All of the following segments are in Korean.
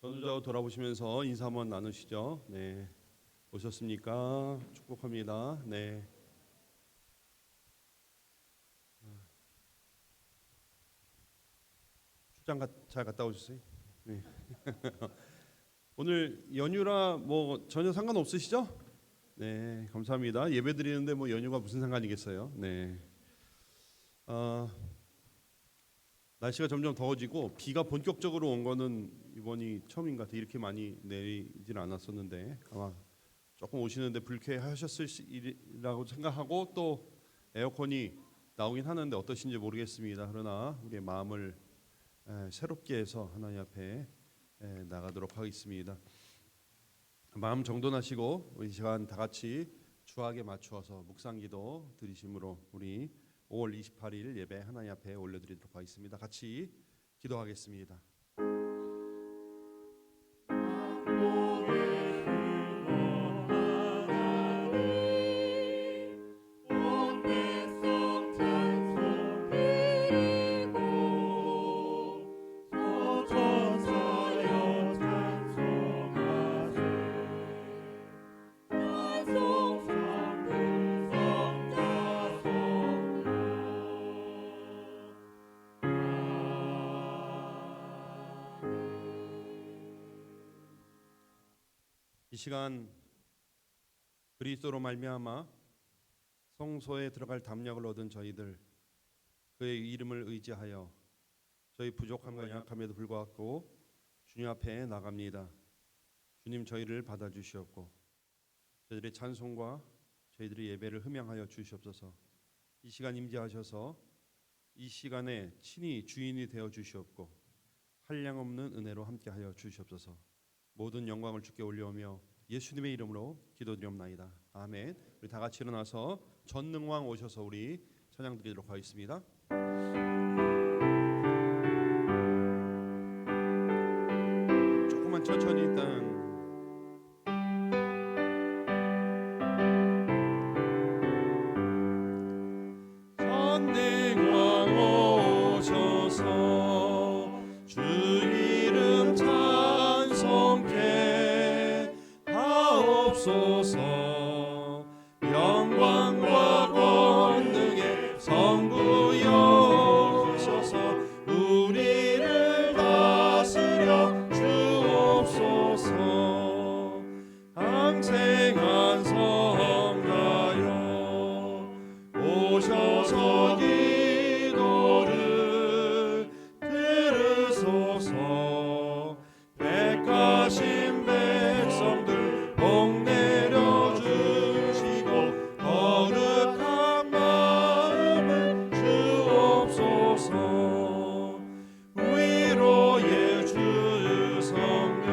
전우좌우 돌아보시면서 인사 한번 나누시죠. 네, 오셨습니까? 축복합니다. 네. 출장 잘 갔다 오셨어요? 네. 오늘 연휴라 뭐 전혀 상관없으시죠? 네, 감사합니다. 예배 드리는데 뭐 연휴가 무슨 상관이겠어요? 네. 날씨가 점점 더워지고 비가 본격적으로 온 거는 이번이 처음인 것 같아요. 이렇게 많이 내리질 않았었는데 아마 조금 오시는데 불쾌하셨을 일이라고 생각하고 또 에어컨이 나오긴 하는데 어떠신지 모르겠습니다. 그러나 우리의 마음을 새롭게 해서 하나님 앞에 나가도록 하겠습니다. 마음 정돈하시고 우리 시간 다 같이 주학에 맞추어서 묵상기도 드리심으로 우리 5월 28일 예배 하나님 앞에 올려드리도록 하겠습니다. 같이 기도하겠습니다. 이 시간 그리스도로 말미암아 성소에 들어갈 담력을 얻은 저희들 그의 이름을 의지하여 저희 부족함과 약함에도 불구하고 주님 앞에 나갑니다. 주님 저희를 받아주시옵고 저희들의 찬송과 저희들의 예배를 흠양하여 주시옵소서. 이 시간 임재하셔서 이 시간에 친히 주인이 되어 주시옵고 한량없는 은혜로 함께하여 주시옵소서. 모든 영광을 주께 올려오며 예수님의 이름으로 기도드리옵나이다. 아멘. 우리 다 같이 일어나서 전능왕 오셔서 우리 찬양 드리도록 하겠습니다. 조금만 천천히 일단 전능왕 오셔서 주 이름 찬송케 하옵소서. 영광과 권능의 성부여셔서 우리를 다스려 주옵소서. 항생한 성자여 오셔서 기도를 들으소서. 백하신 백성들 복 내려주시고 거룩한 마음을 주옵소서. 위로의 주 성령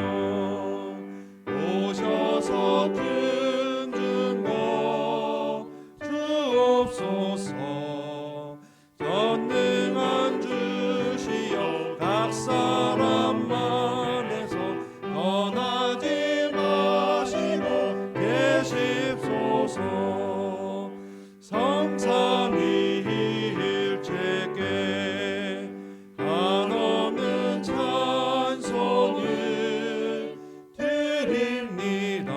오셔서 든든거 주옵소서. 전능한 주시여 각 사람 만에서 떠나지 마시고 계십소서. 성삼위일체께 한없는 찬송을 드립니다.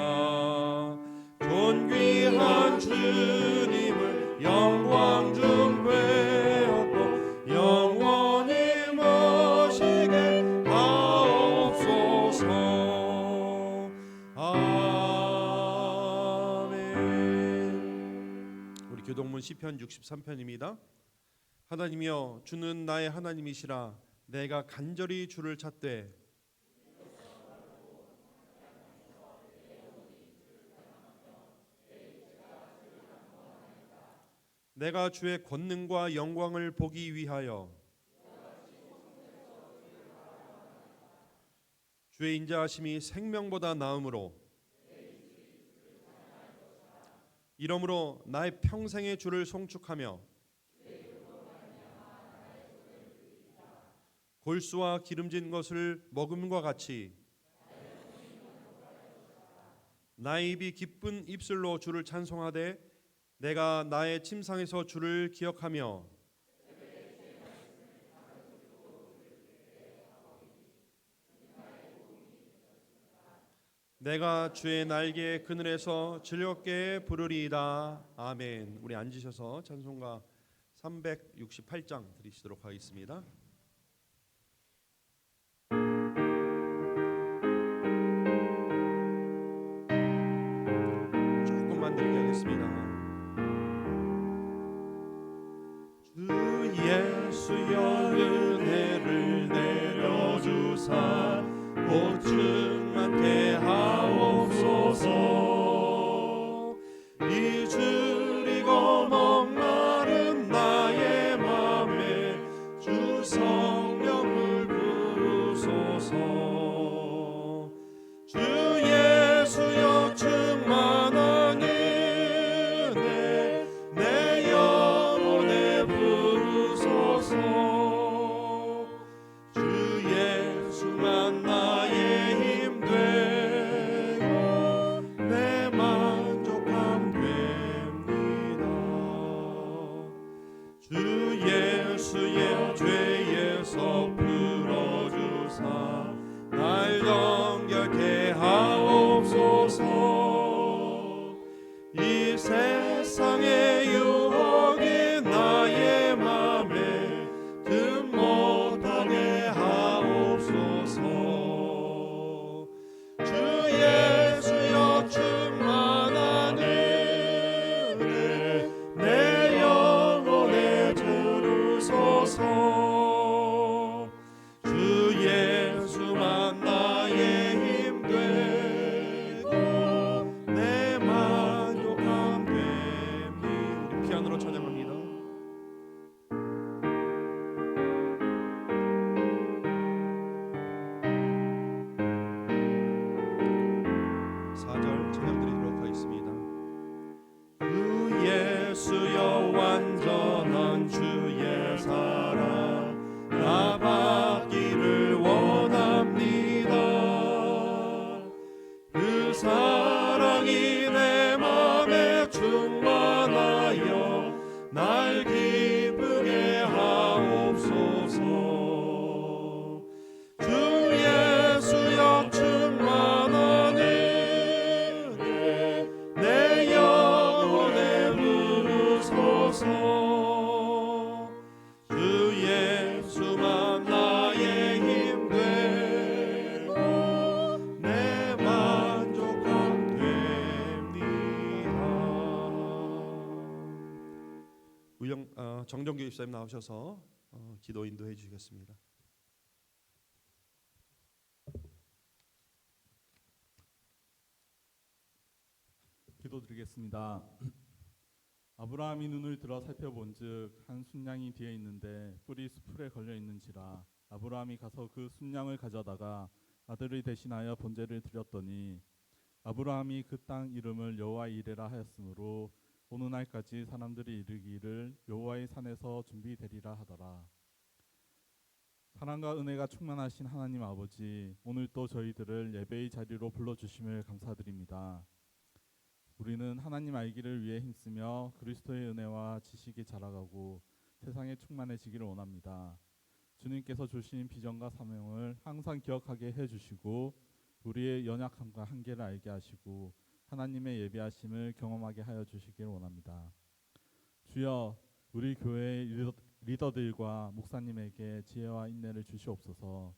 존귀한 주님을 영광 중 배웠고 영원히 모시게 하옵소서. 아멘. 우리 교동문 시편 63편입니다. 하나님이여 주는 나의 하나님이시라. 내가 간절히 주를 찾되 내가 주의 권능과 영광을 보기 위하여 주의 인자하심이 생명보다 나음으로 이러므로 나의 평생의 주를 송축하며 골수와 기름진 것을 먹음과 같이 나의 입이 기쁜 입술로 주를 찬송하되 내가 나의 침상에서 주를 기억하며 내가 주의 날개 그늘에서 즐겁게 부르리이다. 아멘. 우리 앉으셔서 찬송가 368장 드리시도록 하겠습니다. 조금만 드리게 하겠습니다. 주 예수여 은혜를 내려주사 보증 많게 하옵소서. 잊으리고 목마른 나의 맘에 주 성령을 부으소서. 주 예수여 충만한 은혜 내 영혼에 부으소서. 주 예수만 나의 힘 되고 내 만족함 됩니다. 주 예수의 죄에서 풀어주사 날 정결케 하옵소서. 이 세상의 유혹이 나의 맘에 든 못하게 하옵소서. 주 예수여 충만한 은혜 내 영혼에 두르소서. 주 예수만 나의 힘 되고 내 만족함 됩니다. 우리 피아노로 찬양합니다. 사절 찬양드리도록 하겠습니다. 주 예수여 완전한 주의 사랑 나 받기를 원합니다. 그 사랑이 내 맘에 충만하여 날 기쁘게 하옵소서. 주 예수여 충만한 은혜 내 영혼에 부으소서. 주 예수만 나의 힘 되고 내 만족함 됩니다. 정정규 집사님 나오셔서 기도 인도해 주시겠습니다. 기도드리겠습니다. 아브라함이 눈을 들어 살펴본즉 한 순양이 뒤에 있는데 뿔이 수풀에 걸려 있는지라. 아브라함이 가서 그 순양을 가져다가 아들을 대신하여 번제를 드렸더니 아브라함이 그 땅 이름을 여호와 이레라 하였으므로 오늘날까지 사람들이 이르기를 여호와의 산에서 준비되리라 하더라. 사랑과 은혜가 충만하신 하나님 아버지, 오늘 또 저희들을 예배의 자리로 불러주심을 감사드립니다. 우리는 하나님 알기를 위해 힘쓰며 그리스도의 은혜와 지식이 자라가고 세상에 충만해지기를 원합니다. 주님께서 주신 비전과 사명을 항상 기억하게 해주시고 우리의 연약함과 한계를 알게 하시고 하나님의 예비하심을 경험하게 하여 주시길 원합니다. 주여, 우리 교회의 리더들과 목사님에게 지혜와 인내를 주시옵소서.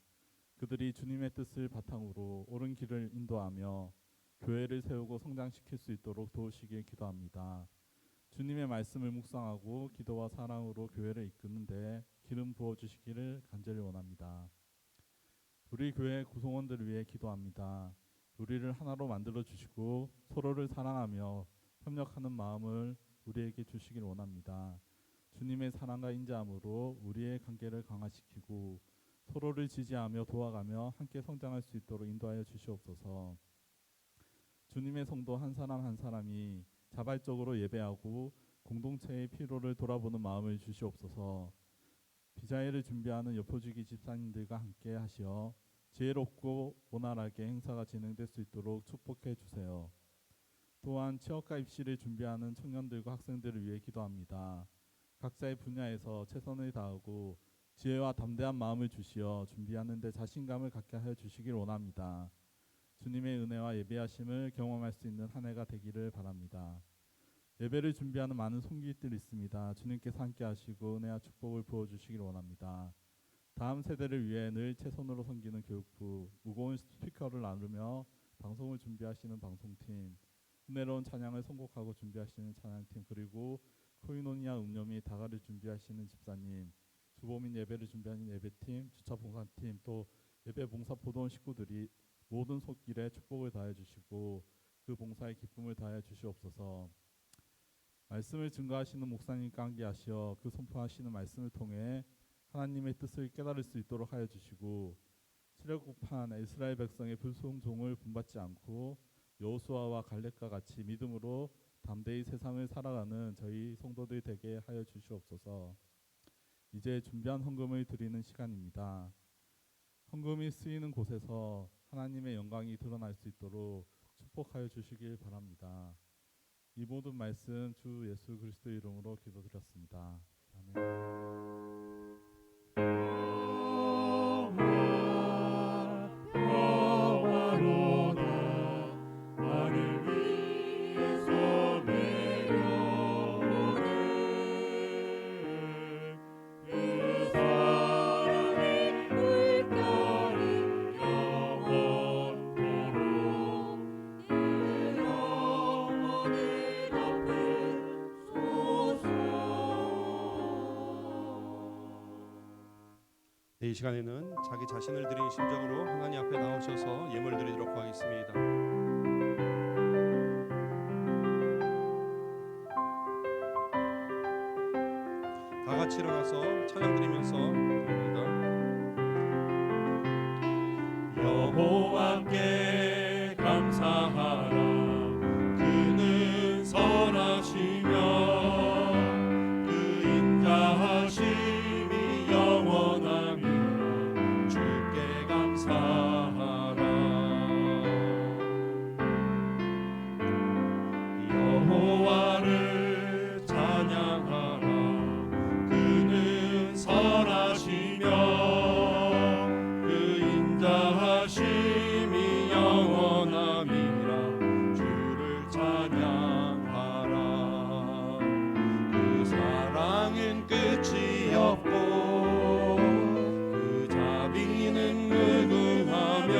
그들이 주님의 뜻을 바탕으로 옳은 길을 인도하며 교회를 세우고 성장시킬 수 있도록 도우시길 기도합니다. 주님의 말씀을 묵상하고 기도와 사랑으로 교회를 이끄는데 기름 부어주시기를 간절히 원합니다. 우리 교회 구성원들을 위해 기도합니다. 우리를 하나로 만들어 주시고 서로를 사랑하며 협력하는 마음을 우리에게 주시길 원합니다. 주님의 사랑과 인자함으로 우리의 관계를 강화시키고 서로를 지지하며 도와가며 함께 성장할 수 있도록 인도하여 주시옵소서. 주님의 성도 한 사람 한 사람이 자발적으로 예배하고 공동체의 필요를 돌아보는 마음을 주시옵소서. 비자회를 준비하는 여포주기 집사님들과 함께 하시어 지혜롭고 원활하게 행사가 진행될 수 있도록 축복해 주세요. 또한 취업과 입시를 준비하는 청년들과 학생들을 위해 기도합니다. 각자의 분야에서 최선을 다하고 지혜와 담대한 마음을 주시어 준비하는 데 자신감을 갖게 하여 주시길 원합니다. 주님의 은혜와 예배하심을 경험할 수 있는 한 해가 되기를 바랍니다. 예배를 준비하는 많은 손길들이 있습니다. 주님께서 함께 하시고 은혜와 축복을 부어주시길 원합니다. 다음 세대를 위해 늘 최선으로 섬기는 교육부, 무거운 스피커를 나누며 방송을 준비하시는 방송팀, 은혜로운 찬양을 선곡하고 준비하시는 찬양팀, 그리고 코이노니아 음료 및 다가를 준비하시는 집사님, 주보민 예배를 준비하는 예배팀, 주차 봉사팀, 또 예배 봉사 보도원 식구들이 모든 손길에 축복을 다해 주시고 그 봉사에 기쁨을 다해 주시옵소서. 말씀을 증거하시는 목사님과 함께하시어 그 선포하시는 말씀을 통해 하나님의 뜻을 깨달을 수 있도록 하여 주시고 출애굽한 이스라엘 백성의 불순종을 본받지 않고 여호수아와 갈렙과 같이 믿음으로 담대히 세상을 살아가는 저희 성도들이 되게 하여 주시옵소서. 이제 준비한 헌금을 드리는 시간입니다. 헌금이 쓰이는 곳에서 하나님의 영광이 드러날 수 있도록 축복하여 주시길 바랍니다. 이 모든 말씀 주 예수 그리스도의 이름으로 기도드렸습니다. 아멘. 이 시간에는 자기 자신을 드린 심정으로 하나님 앞에 나오셔서 예물 드리도록 하겠습니다. 다 같이 일어나서 찬양 드리면서 드립니다. 여호와께 감사하라. 그는 선하시며 그 인자하심이 영원함이라. 주께 감사하라. 여호와를 찬양하라. 그는 선하시며 그 인자하심이 영원함이라. 주를 찬양하라. 그 사랑은 끝이 없고 그 자비는 무궁하며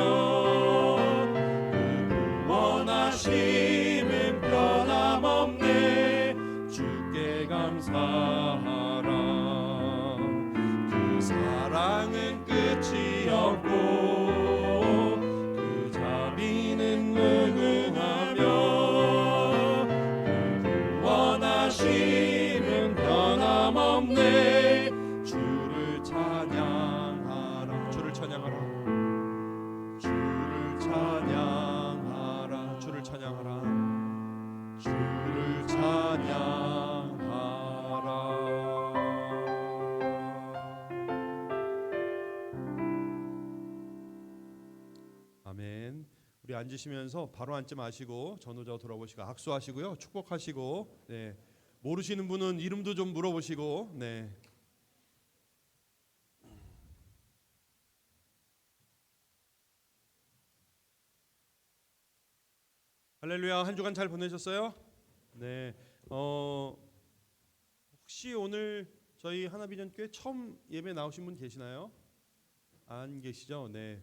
그 구원하심은 변함없네. 주께 감사하라. 그 사랑은 끝이 없고 그 자비는 무궁하며 그 구원하심은 변함없네. 주를 찬양하라. 주를 찬양하라. 주를 찬양하라. 주를 찬양하라. 주를 찬양하라. 아멘. 우리 앉으시면서 바로 앉지 마시고 전후좌우 돌아보시고 악수하시고요. 축복하시고, 네. 모르시는 분은 이름도 좀 물어보시고, 네. 할렐루야. 한 주간 잘 보내셨어요? 네. 혹시 오늘 저희 하나비전교회 처음 예배 나오신 분 계시나요? 안 계시죠? 네.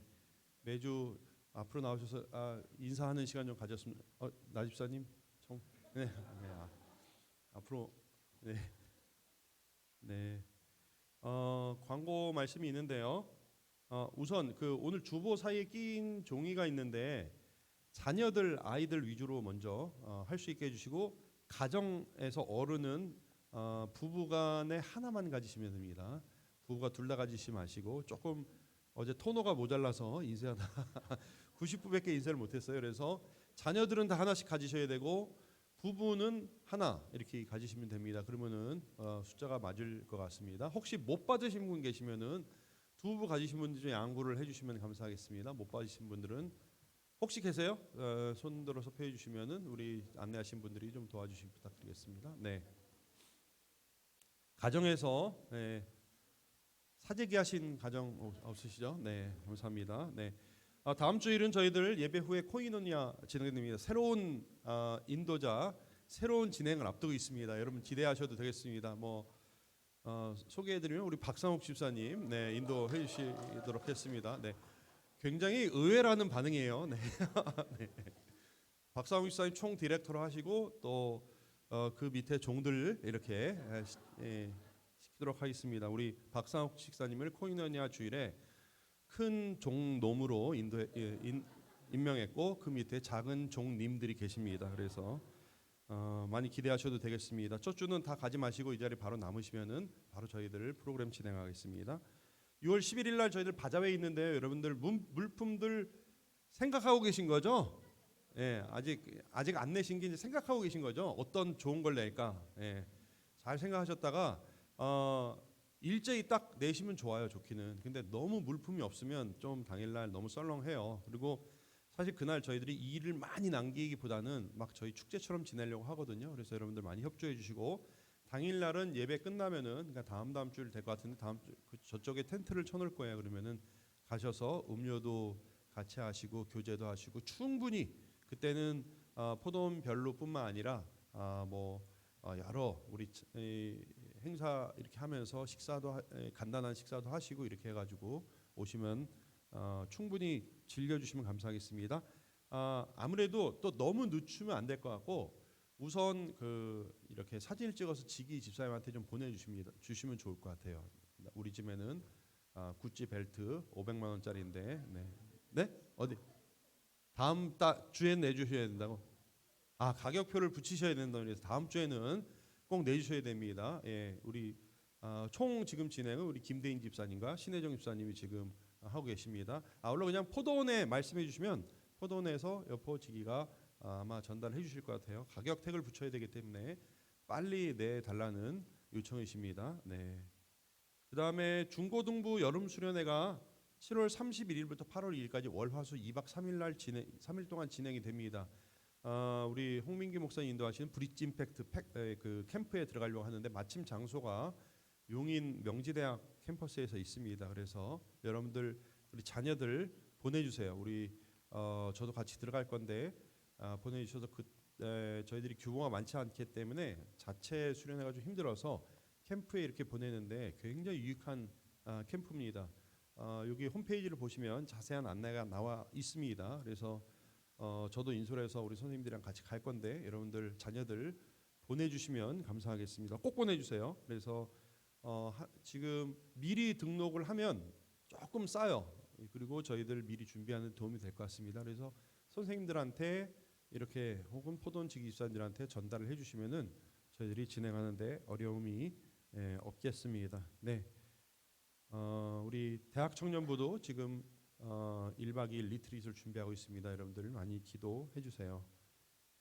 매주 앞으로 나오셔서 인사하는 시간 좀 가졌으면. 나집사님 처음. 네. 네. 앞으로. 네. 네. 광고 말씀이 있는데요. 우선 그 오늘 주보 사이에 낀 종이가 있는데 자녀들 아이들 위주로 먼저 할 수 있게 해주시고, 가정에서 어른은 부부간에 하나만 가지시면 됩니다. 부부가 둘 다 가지시 마시고, 조금 어제 토너가 모자라서 인쇄하다 90부밖에 인쇄를 못했어요. 그래서 자녀들은 다 하나씩 가지셔야 되고 부부는 하나 이렇게 가지시면 됩니다. 그러면은 숫자가 맞을 것 같습니다. 혹시 못 받으신 분 계시면은 두 부부 가지신 분들 좀 양보를 해주시면 감사하겠습니다. 못 받으신 분들은 혹시 계세요? 손 들어서 표해 주시면은 우리 안내하신 분들이 좀 도와주시기 부탁드리겠습니다. 네. 가정에서 사재기 하신 가정 없으시죠? 네, 감사합니다. 네. 다음 주일은 저희들 예배 후에 코이노니아 진행됩니다. 새로운 인도자, 새로운 진행을 앞두고 있습니다. 여러분 기대하셔도 되겠습니다. 소개해드리면 우리 박상욱 집사님, 네, 인도해 주시도록 했습니다. 네, 굉장히 의외라는 반응이에요. 네. 네. 박상욱 집사님 총 디렉터로 하시고 또 그 밑에 종들 이렇게 시키도록 하겠습니다. 우리 박상욱 집사님을 코이노니아 주일에 큰 종놈으로 임명했고 그 밑에 작은 종님들이 계십니다. 그래서 많이 기대하셔도 되겠습니다. 첫 주는 다 가지 마시고 이 자리 바로 남으시면은 바로 저희들 프로그램 진행하겠습니다. 6월 11일 날 저희들 바자회에 있는데요. 여러분들 물품들 생각하고 계신 거죠? 예, 아직 안 내신 게 이제 생각하고 계신 거죠? 어떤 좋은 걸 낼까? 예, 잘 생각하셨다가 일제히 딱 내시면 좋아요. 좋기는. 근데 너무 물품이 없으면 좀 당일날 너무 썰렁해요. 그리고 사실 그날 저희들이 일을 많이 남기기보다는 막 저희 축제처럼 지내려고 하거든요. 그래서 여러분들 많이 협조해 주시고 당일날은 예배 끝나면은 그러니까 다음 주일 될 것 같은데 저쪽에 텐트를 쳐놓을 거예요. 그러면은 가셔서 음료도 같이 하시고 교제도 하시고 충분히 그때는 포도원별로뿐만 아니라 여러 우리 행사 이렇게 하면서 간단한 식사도 하시고 이렇게 해가지고 오시면 충분히 즐겨주시면 감사하겠습니다. 아무래도 또 너무 늦추면 안 될 것 같고 우선 이렇게 사진을 찍어서 지기 집사님한테 좀 주시면 좋을 것 같아요. 우리 집에는 구찌 벨트 500만 원짜리인데 네? 어디? 다음 주에 내주셔야 된다고? 가격표를 붙이셔야 된다고 해서 다음 주에는 꼭 내주셔야 됩니다. 예, 우리 총 지금 진행은 우리 김대인 집사님과 신혜정 집사님이 지금 하고 계십니다. 물론 그냥 포도원에 말씀해 주시면 포도원에서 여포지기가 아마 전달해 주실 것 같아요. 가격 택을 붙여야 되기 때문에 빨리 내달라는 요청이십니다. 네. 그 다음에 중고등부 여름수련회가 7월 31일부터 8월 2일까지 월화수 2박 3일 동안 진행이 됩니다. 우리 홍민기 목사님 인도하시는 브릿지 임팩트 그 캠프에 들어가려고 하는데 마침 장소가 용인 명지대학 캠퍼스에서 있습니다. 그래서 여러분들 우리 자녀들 보내주세요. 우리 저도 같이 들어갈 건데 보내주셔서 저희들이 규모가 많지 않기 때문에 자체 수련회가 좀 힘들어서 캠프에 이렇게 보내는데 굉장히 유익한 캠프입니다. 여기 홈페이지를 보시면 자세한 안내가 나와 있습니다. 그래서 저도 인솔해서 우리 선생님들이랑 같이 갈 건데 여러분들 자녀들 보내주시면 감사하겠습니다. 꼭 보내주세요. 그래서 지금 미리 등록을 하면 조금 싸요. 그리고 저희들 미리 준비하는 도움이 될 것 같습니다. 그래서 선생님들한테 이렇게 혹은 포도원지기 집사님들한테 전달을 해주시면은 저희들이 진행하는데 어려움이 없겠습니다. 네. 우리 대학 청년부도 지금 1박 2일 리트릿을 준비하고 있습니다. 여러분들 많이 기도해 주세요.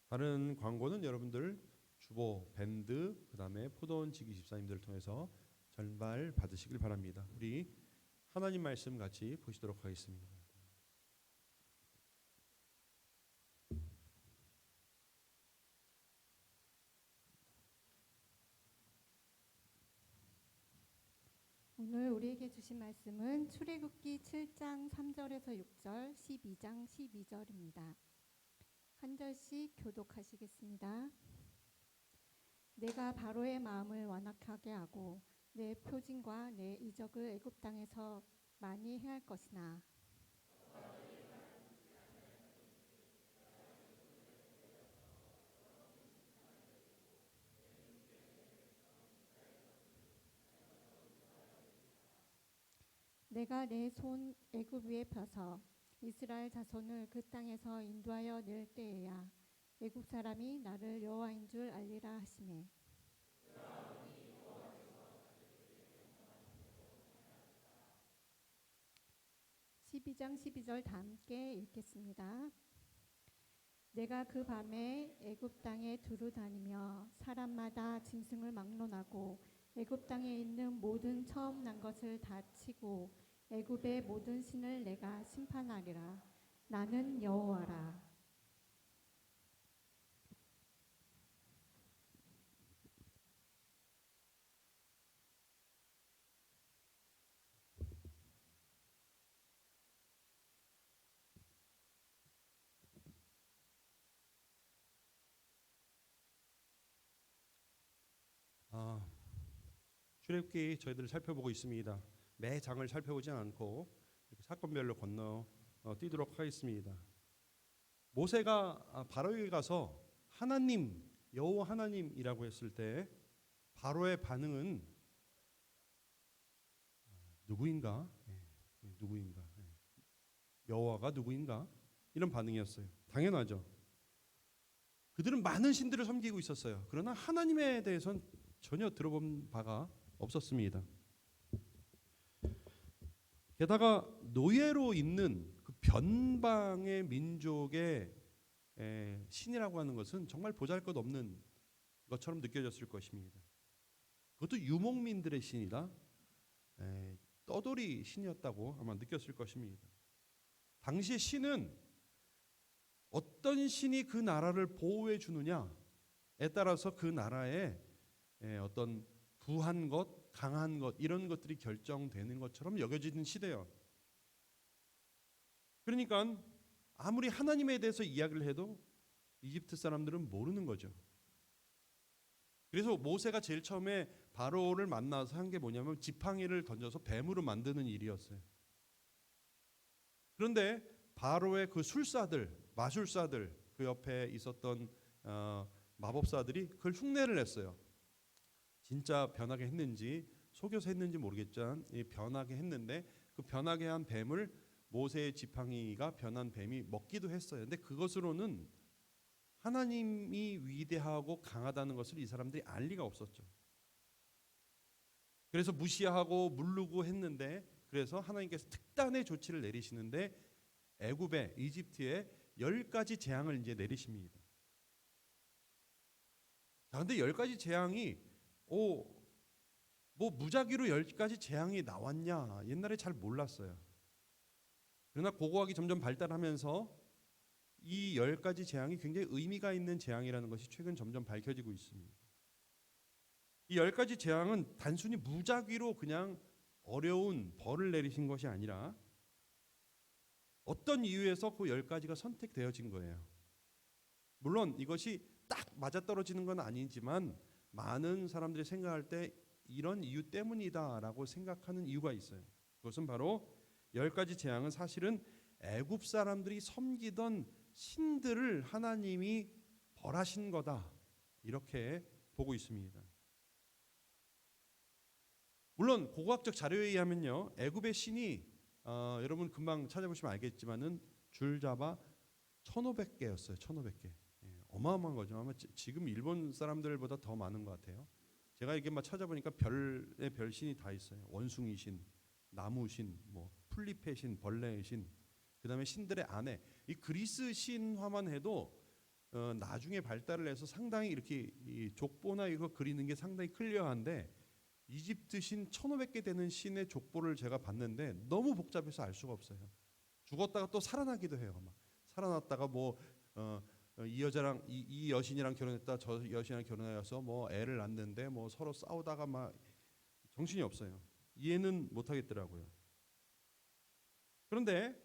다른 광고는 여러분들 주보, 밴드, 그다음에 포도원 지기 집사님들을 통해서 전달 받으시길 바랍니다. 우리 하나님 말씀 같이 보시도록 하겠습니다. 오늘 우리에게 주신 말씀은 출애굽기 7장 3절에서 6절, 12장 12절입니다. 한 절씩 교독하시겠습니다. 내가 바로의 마음을 완악하게 하고 내 표징과 내 이적을 애굽 땅에서 많이 행할 것이나 내가 내 손 애굽 위에 펴서 이스라엘 자손을 그 땅에서 인도하여 낼 때에야 애굽 사람이 나를 여호와인 줄 알리라 하시매. 12장 12절 다 함께 읽겠습니다. 내가 그 밤에 애굽 땅에 두루 다니며 사람마다 짐승을 막론하고 애굽 땅에 있는 모든 처음 난 것을 다 치고 애굽의 모든 신을 내가 심판하리라. 나는 여호와라. 출애굽기 저희들 살펴보고 있습니다. 매 장을 살펴보지 않고 이렇게 사건별로 건너 뛰도록 하겠습니다. 모세가 바로에게 가서 하나님, 여호와 하나님이라고 했을 때 바로의 반응은 누구인가? 누구인가? 여호와가 누구인가? 이런 반응이었어요. 당연하죠. 그들은 많은 신들을 섬기고 있었어요. 그러나 하나님에 대해서는 전혀 들어본 바가 없었습니다. 게다가 노예로 있는 그 변방의 민족의 신이라고 하는 것은 정말 보잘것없는 것처럼 느껴졌을 것입니다. 그것도 유목민들의 신이다. 떠돌이 신이었다고 아마 느꼈을 것입니다. 당시의 신은 어떤 신이 그 나라를 보호해 주느냐에 따라서 그 나라의 어떤 부한 것, 강한 것 이런 것들이 결정되는 것처럼 여겨지는 시대예요. 그러니까 아무리 하나님에 대해서 이야기를 해도 이집트 사람들은 모르는 거죠. 그래서 모세가 제일 처음에 바로를 만나서 한 게 뭐냐면 지팡이를 던져서 뱀으로 만드는 일이었어요. 그런데 바로의 그 술사들, 마술사들, 그 옆에 있었던 마법사들이 그걸 흉내를 냈어요. 진짜 변하게 했는지 속여서 했는지 모르겠지만 변하게 했는데 그 변하게 한 뱀을 모세의 지팡이가 변한 뱀이 먹기도 했어요. 근데 그것으로는 하나님이 위대하고 강하다는 것을 이 사람들이 알 리가 없었죠. 그래서 무시하고 물르고 했는데 그래서 하나님께서 특단의 조치를 내리시는데 애굽에 이집트에 10가지 재앙을 이제 내리십니다. 자, 근데 10가지 재앙이 뭐 무작위로 10가지 재앙이 나왔냐 옛날에 잘 몰랐어요. 그러나 고고학이 점점 발달하면서 이 10가지 재앙이 굉장히 의미가 있는 재앙이라는 것이 최근 점점 밝혀지고 있습니다. 이 10가지 재앙은 단순히 무작위로 그냥 어려운 벌을 내리신 것이 아니라 어떤 이유에서 그 10가지가 선택되어진 거예요. 물론 이것이 딱 맞아떨어지는 건 아니지만 많은 사람들이 생각할 때 이런 이유 때문이다라고 생각하는 이유가 있어요. 그것은 바로 10가지 재앙은 사실은 애굽 사람들이 섬기던 신들을 하나님이 벌하신 거다 이렇게 보고 있습니다. 물론 고고학적 자료에 의하면요 애굽의 신이 여러분 금방 찾아보시면 알겠지만은 줄 잡아 1,500개였어요. 1,500개. 어마어마한 거죠. 아마 지금 일본 사람들보다 더 많은 것 같아요. 제가 이게 막 찾아보니까 별의 별신이 다 있어요. 원숭이 신, 나무 신, 뭐 풀잎의 신, 벌레의 신, 그다음에 신들의 아내. 이 그리스 신화만 해도 나중에 발달을 해서 상당히 이렇게 이 족보나 이거 그리는 게 상당히 클리어한데 이집트 신 1,500개 되는 신의 족보를 제가 봤는데 너무 복잡해서 알 수가 없어요. 죽었다가 또 살아나기도 해요. 막 살아났다가 이 여자랑 이 여신이랑 결혼했다 저 여신이랑 결혼해서 뭐 애를 낳는데 뭐 서로 싸우다가 막 정신이 없어요. 이해는 못 하겠더라고요. 그런데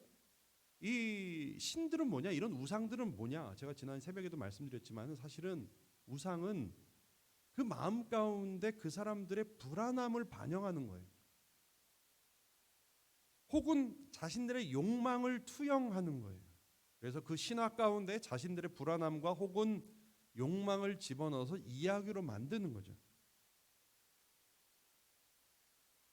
이 신들은 뭐냐? 이런 우상들은 뭐냐? 제가 지난 새벽에도 말씀드렸지만 사실은 우상은 그 마음 가운데 그 사람들의 불안함을 반영하는 거예요. 혹은 자신들의 욕망을 투영하는 거예요. 그래서 그 신화 가운데 자신들의 불안함과 혹은 욕망을 집어넣어서 이야기로 만드는 거죠.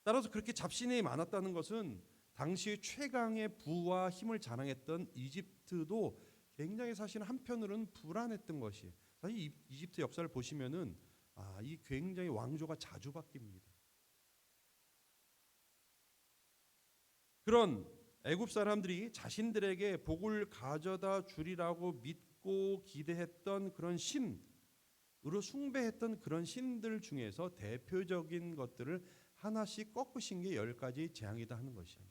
따라서 그렇게 잡신이 많았다는 것은 당시의 최강의 부와 힘을 자랑했던 이집트도 굉장히 사실 한편으로는 불안했던 것이에요. 사실 이집트 역사를 보시면은 이 굉장히 왕조가 자주 바뀝니다. 그런 애굽 사람들이 자신들에게 복을 가져다 주리라고 믿고 기대했던 그런 신으로 숭배했던 그런 신들 중에서 대표적인 것들을 하나씩 꺾으신 게 10가지 재앙이다 하는 것이에요.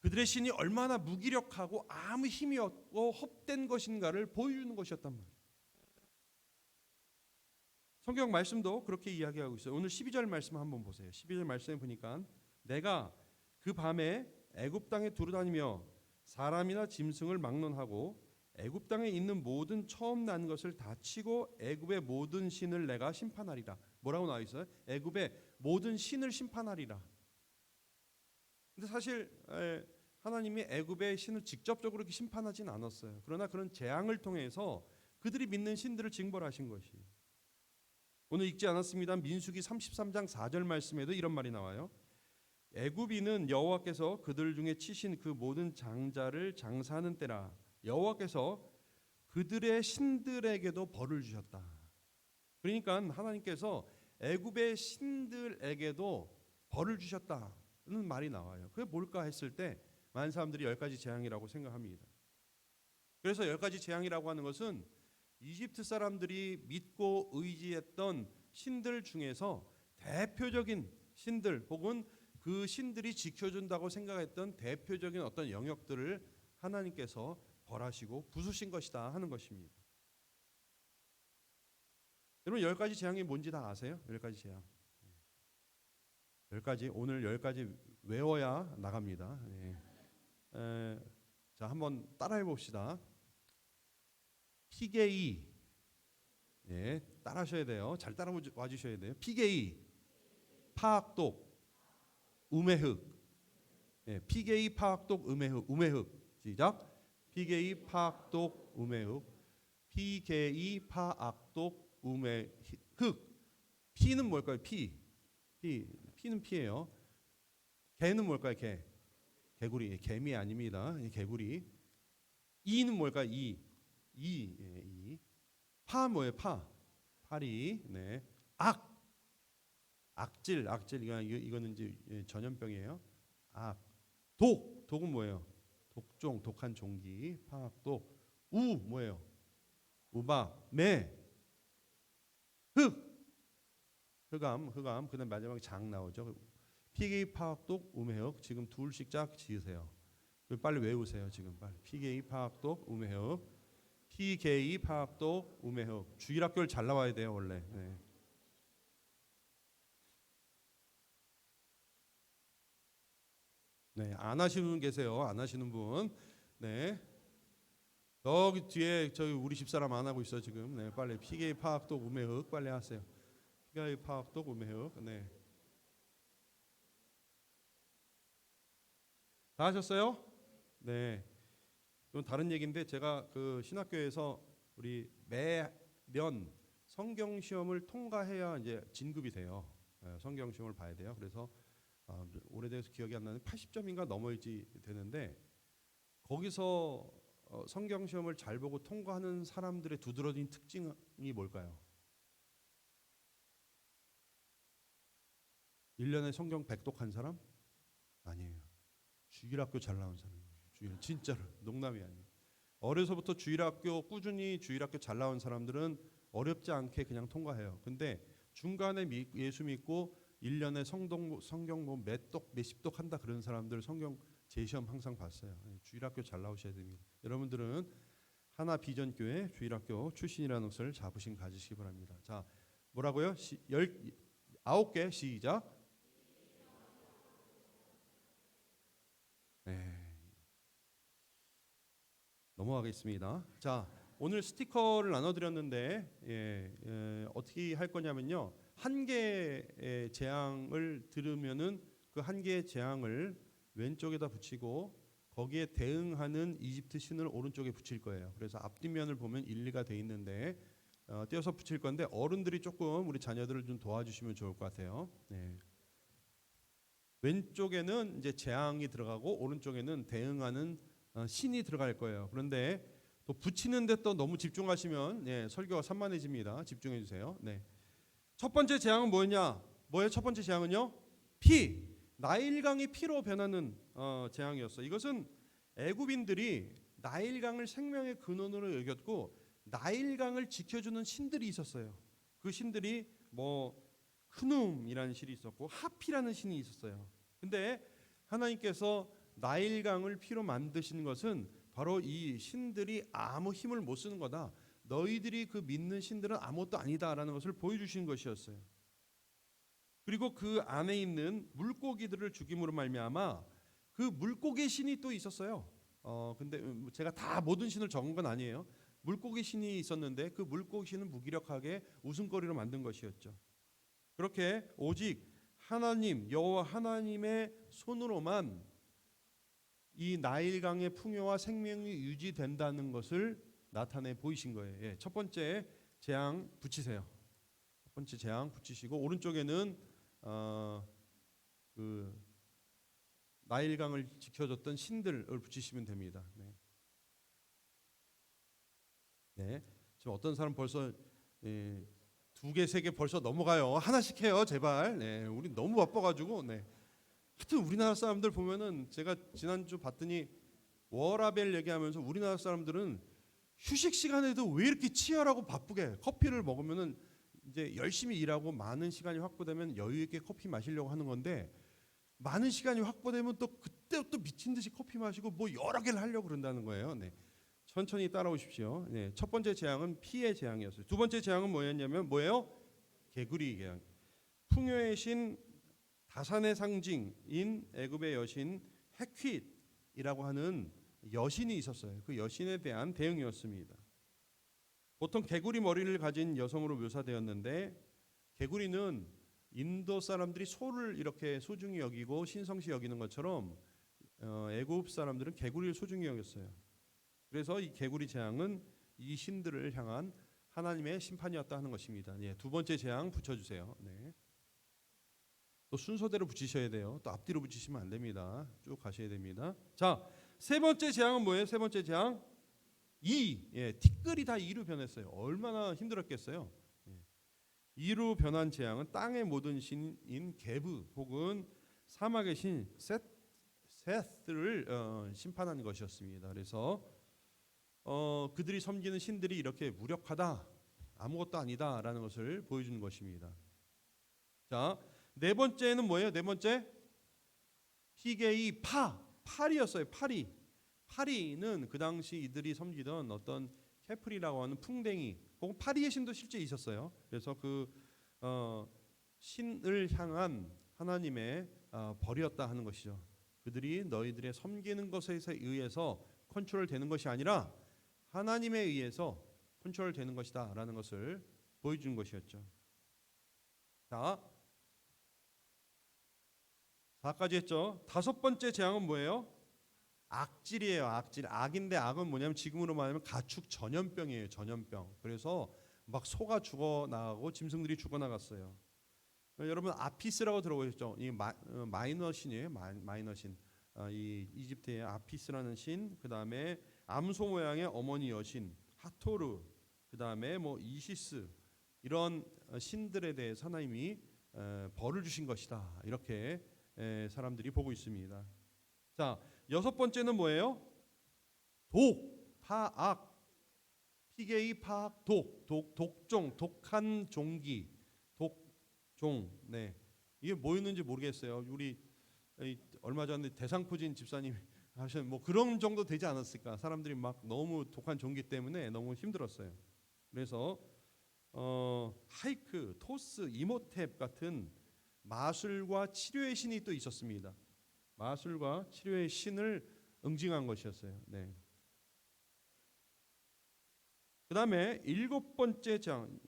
그들의 신이 얼마나 무기력하고 아무 힘이 없고 헛된 것인가를 보여주는 것이었단 말이에요. 성경 말씀도 그렇게 이야기하고 있어요. 오늘 12절 말씀 한번 보세요. 12절 말씀에 보니까 내가 그 밤에 애굽 땅에 두루다니며 사람이나 짐승을 막론하고 애굽 땅에 있는 모든 처음 난 것을 다 치고 애굽의 모든 신을 내가 심판하리라. 뭐라고 나와 있어요? 애굽의 모든 신을 심판하리라. 근데 사실 하나님이 애굽의 신을 직접적으로 이렇게 심판하진 않았어요. 그러나 그런 재앙을 통해서 그들이 믿는 신들을 징벌하신 것이에요. 오늘 읽지 않았습니다. 민수기 33장 4절 말씀에도 이런 말이 나와요. 애굽인은 여호와께서 그들 중에 치신 그 모든 장자를 장사하는 때라. 여호와께서 그들의 신들에게도 벌을 주셨다. 그러니까 하나님께서 애굽의 신들에게도 벌을 주셨다는 말이 나와요. 그게 뭘까 했을 때 많은 사람들이 10가지 재앙이라고 생각합니다. 그래서 10가지 재앙이라고 하는 것은 이집트 사람들이 믿고 의지했던 신들 중에서 대표적인 신들 혹은 그 신들이 지켜준다고 생각했던 대표적인 어떤 영역들을 하나님께서 벌하시고 부수신 것이다 하는 것입니다. 여러분 10가지 재앙이 뭔지 다 아세요? 10가지 재앙. 10가지 오늘 10가지 외워야 나갑니다. 자, 한번 따라해 봅시다. 피게이. 따라하셔야 돼요. 잘 따라와 주셔야 돼요. 피게이, 파악독, 우메흑. 피게이, 파악독, 우메흑. 우메흑. 시작. 피게이, 파악독, 우메흑. 피게이, 파악독, 우메흑. 피는 뭘까요? 피는 피예요. 개는 뭘까요? 개구리. 개미 아닙니다. 개구리. 이는 뭘까요? 이. 파 뭐예요? 파리. 네. 악질. 이거는 이제 전염병이에요. 독은 뭐예요? 독종, 독한 종기. 파악독. 뭐예요? 우박. 흑암. 그다음 마지막에 장 나오죠. 피게이, 파악독, 우메흑. 지금 둘씩 짝 지으세요. 빨리 외우세요. 지금 빨리. 피게이, 파악독, 우메흑. 피게이, 파악독, 우메흑. 주일학교를 잘 나와야 돼요 원래. 안 하시는 분 계세요. 안 하시는 분. 여기 뒤에 저기 우리 집사람 안 하고 있어 지금. 빨리 피게이, 파악독, 우메흑 빨리 하세요. 피게이, 파악독, 우메흑. 다 하셨어요? 이건 다른 얘기인데 제가 그 신학교에서 우리 매년 성경 시험을 통과해야 이제 진급이 돼요. 성경 시험을 봐야 돼요. 그래서 오래돼서 기억이 안 나는데 80점인가 넘어야지 되는데 거기서 성경 시험을 잘 보고 통과하는 사람들의 두드러진 특징이 뭘까요? 1년에 성경 100독한 사람? 아니에요. 주일학교 잘 나온 사람이에요. 진짜로 농담이 아니에요. 어려서부터 꾸준히 주일학교 잘 나온 사람들은 어렵지 않게 그냥 통과해요. 근데 중간에 예수 믿고 1년에 성경 뭐 몇십 독 한다 그런 사람들 성경 제시험 항상 봤어요. 주일학교 잘 나오셔야 됩니다. 여러분들은 하나 비전교회 주일학교 출신이라는 것을 자부심 가지시기 바랍니다. 자, 뭐라고요? 9개 시작. 넘어가겠습니다. 자, 오늘 스티커를 나눠드렸는데 어떻게 할 거냐면요. 한 개의 재앙을 들으면은 그 한 개의 재앙을 왼쪽에다 붙이고 거기에 대응하는 이집트 신을 오른쪽에 붙일 거예요. 그래서 앞뒷면을 보면 일리가 돼 있는데 띄어서 붙일 건데 어른들이 조금 우리 자녀들을 좀 도와주시면 좋을 것 같아요. 왼쪽에는 이제 재앙이 들어가고 오른쪽에는 대응하는 신이 들어갈 거예요. 그런데 또 붙이는데 또 너무 집중하시면 설교가 산만해집니다. 집중해 주세요. 첫 번째 재앙은 뭐예요? 첫 번째 재앙은요? 나일강이 피로 변하는 재앙이었어요. 이것은 애굽인들이 나일강을 생명의 근원으로 여겼고 나일강을 지켜주는 신들이 있었어요. 그 신들이 크눔이라는 신이 있었고 하피라는 신이 있었어요. 근데 하나님께서 나일강을 피로 만드신 것은 바로 이 신들이 아무 힘을 못 쓰는 거다. 너희들이 그 믿는 신들은 아무것도 아니다라는 것을 보여주신 것이었어요. 그리고 그 안에 있는 물고기들을 죽임으로 말미암아 그 물고기 신이 또 있었어요. 근데 제가 다 모든 신을 적은 건 아니에요. 물고기 신이 있었는데 그 물고기 신은 무기력하게 웃음거리로 만든 것이었죠. 그렇게 오직 하나님 여호와 하나님의 손으로만 이 나일강의 풍요와 생명이 유지된다는 것을 나타내 보이신 거예요. 예, 첫 번째 재앙 붙이세요. 첫 번째 재앙 붙이시고 오른쪽에는 그 나일강을 지켜줬던 신들을 붙이시면 됩니다. 네. 네. 지금 어떤 사람 벌써 두 개, 세 개 벌써 넘어가요. 하나씩 해요, 제발. 네, 우리 너무 바빠가지고. 네. 하여튼 우리나라 사람들 보면은 제가 지난주 봤더니 워라벨 얘기하면서 우리나라 사람들은 휴식 시간에도 왜 이렇게 치열하고 바쁘게 커피를 먹으면은 이제 열심히 일하고 많은 시간이 확보되면 여유 있게 커피 마시려고 하는 건데 많은 시간이 확보되면 또 그때 또 미친 듯이 커피 마시고 뭐 여러 개를 하려고 그런다는 거예요. 네. 천천히 따라오십시오. 네. 첫 번째 재앙은 피의 재앙이었어요. 두 번째 재앙은 뭐였냐면 뭐예요? 개구리 재앙. 풍요의 신 다산의 상징인 애굽의 여신 헤퀴이라고 하는 여신이 있었어요. 그 여신에 대한 대응이었습니다. 보통 개구리 머리를 가진 여성으로 묘사되었는데 개구리는 인도 사람들이 소를 이렇게 소중히 여기고 신성시 여기는 것처럼 애굽 사람들은 개구리를 소중히 여겼어요. 그래서 이 개구리 재앙은 이 신들을 향한 하나님의 심판이었다 하는 것입니다. 예, 두 번째 재앙 붙여주세요. 네. 또 순서대로 붙이셔야 돼요. 또 앞뒤로 붙이시면 안 됩니다. 쭉 가셔야 됩니다. 자, 세 번째 재앙은 뭐예요? 세 번째 재앙 예, 티끌이 다 이로 변했어요. 얼마나 힘들었겠어요. 예. 이로 변한 재앙은 땅의 모든 신인 게브 혹은 사막의 신 세스를 심판한 것이었습니다. 그래서 그들이 섬기는 신들이 이렇게 무력하다, 아무것도 아니다라는 것을 보여주는 것입니다. 자, 네 번째는 뭐예요? 네 번째 피게이 파리였어요. 파리는 그 당시 이들이 섬기던 어떤 캐프리라고 하는 풍뎅이 혹은 파리의 신도 실제 있었어요. 그래서 그 신을 향한 하나님의 벌이었다 하는 것이죠. 그들이 너희들의 섬기는 것에 의해서 컨트롤되는 것이 아니라 하나님에 의해서 컨트롤되는 것이다라는 것을 보여주는 것이었죠. 자, 4까지 했죠. 다섯 번째 재앙은 뭐예요? 악질이에요. 악인데 악은 뭐냐면 지금으로 말하면 가축 전염병이에요. 전염병. 그래서 막 소가 죽어나가고 짐승들이 죽어나갔어요. 여러분 아피스라고 들어보셨죠? 이 마이너 신이에요. 마이너 신. 이 이집트의 아피스라는 신, 그 다음에 암소 모양의 어머니 여신 하토르, 그 다음에 뭐 이시스, 이런 신들에 대해서 하나님이 벌을 주신 것이다. 이렇게 사람들이 보고 있습니다. 자, 여섯 번째는 뭐예요? 파악, 피게이 파악, 독종, 독한 종기, 독종. 네, 이게 뭐였는지 모르겠어요. 우리 얼마 전에 대상포진 집사님 하신 뭐 그런 정도 되지 않았을까? 사람들이 막 너무 독한 종기 때문에 너무 힘들었어요. 그래서 하이크, 토스, 이모탭 같은 마술과 치료의 신이 또 있었습니다. 마술과 치료의 신을 응징한 것이었어요. 네. 그 다음에 일곱 번째 장,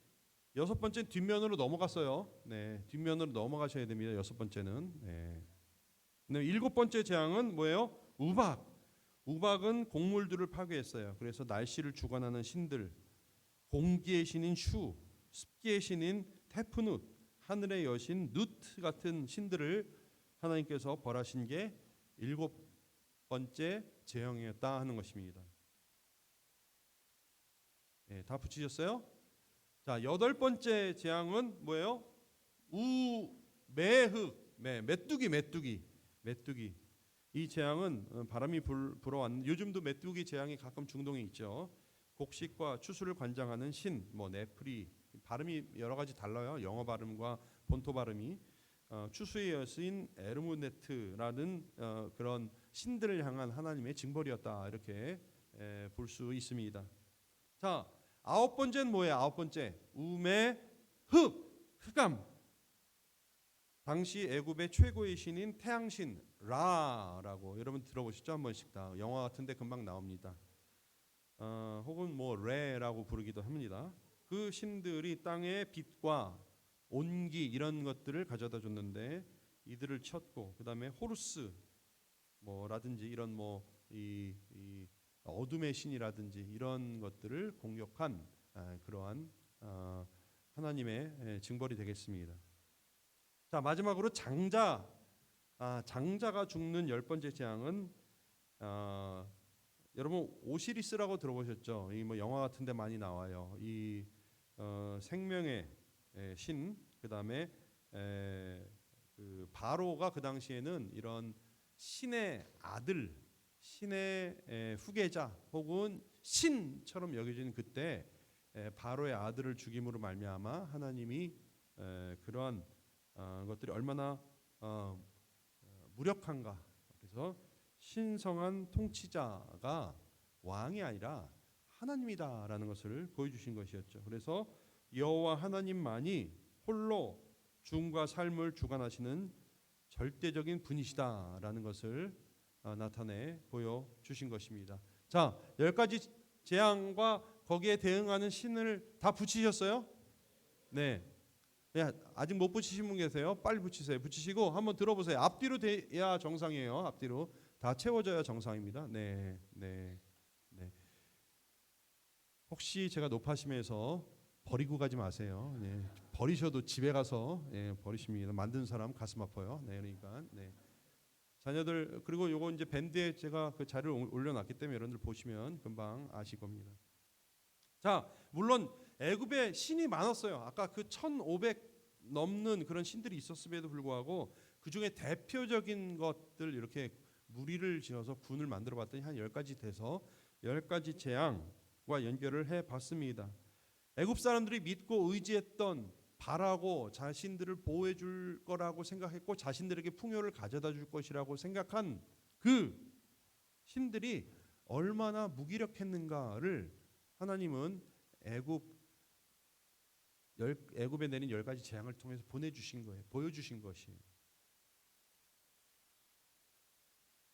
여섯 번째 뒷면으로 넘어갔어요. 네, 뒷면으로 넘어가셔야 됩니다. 여섯 번째는. 네. 일곱 번째 재앙은 뭐예요? 우박은 곡물들을 파괴했어요. 그래서 날씨를 주관하는 신들, 공기의 신인 슈, 습기의 신인 테프누, 하늘의 여신 누트 같은 신들을 하나님께서 벌하신 게 일곱 번째 재앙이었다 하는 것입니다. 네, 다 붙이셨어요? 자, 여덟 번째 재앙은 뭐예요? 메뚜기. 이 재앙은 바람이 불어왔는, 요즘도 메뚜기 재앙이 가끔 중동에 있죠. 곡식과 추수를 관장하는 신, 뭐 네프리, 발음이 여러 가지 달라요. 영어 발음과 본토 발음이. 추수의 여신 에르무네트라는 그런 신들을 향한 하나님의 징벌이었다, 이렇게 볼 수 있습니다. 자, 아홉 번째는 뭐예요? 아홉 번째 흑암. 당시 애굽의 최고의 신인 태양신 라라고 여러분 들어보셨죠? 한 번씩 다 영화 같은데 금방 나옵니다. 혹은 뭐 레라고 부르기도 합니다. 그 신들이 땅의 빛과 온기 이런 것들을 가져다 줬는데 이들을 쳤고, 그다음에 호루스 뭐라든지 이런 이 어둠의 신이라든지 이런 것들을 공격한 그러한 하나님의 징벌이 되겠습니다. 자, 마지막으로 장자가 죽는 10번째 재앙은 여러분 오시리스라고 들어보셨죠? 이 뭐 영화 같은데 많이 나와요. 이 생명의 신, 그다음에 그 바로가 그 당시에는 이런 신의 아들, 신의 후계자 혹은 신처럼 여겨진 그때 바로의 아들을 죽임으로 말미암아 하나님이 그러한 것들이 얼마나 무력한가. 그래서 신성한 통치자가 왕이 아니라 하나님이다라는 것을 보여주신 것이었죠. 그래서 여호와 하나님만이 홀로 죽음과 삶을 주관하시는 절대적인 분이시다라는 것을 나타내 보여주신 것입니다. 자, 10가지 재앙과 거기에 대응하는 신을 다 붙이셨어요? 네. 아직 못 붙이신 분 계세요? 빨리 붙이세요. 붙이시고 한번 들어보세요. 앞뒤로 돼야 정상이에요. 앞뒤로 다 채워져야 정상입니다. 네. 혹시 제가 높아심에서 버리고 가지 마세요. 네. 버리셔도 집에 가서 버리십니다. 만든 사람 가슴 아파요. 네, 그러니까 자녀들, 그리고 요거 이제 밴드에 제가 그 자료를 올려놨기 때문에 여러분들 보시면 금방 아실 겁니다. 자, 물론 애굽에 신이 많았어요. 아까 그 1,500 넘는 그런 신들이 있었음에도 불구하고 그 중에 대표적인 것들 이렇게 무리를 지어서 군을 만들어봤더니 한 10가지 돼서 10가지 재앙과 연결을 해봤습니다. 애굽 사람들이 믿고 의지했던, 바라고 자신들을 보호해 줄 거라고 생각했고 자신들에게 풍요를 가져다 줄 것이라고 생각한 그 신들이 얼마나 무기력했는가를 하나님은 애굽에 내린 10가지 재앙을 통해서 보내주신 거예요. 보여주신 것이에요.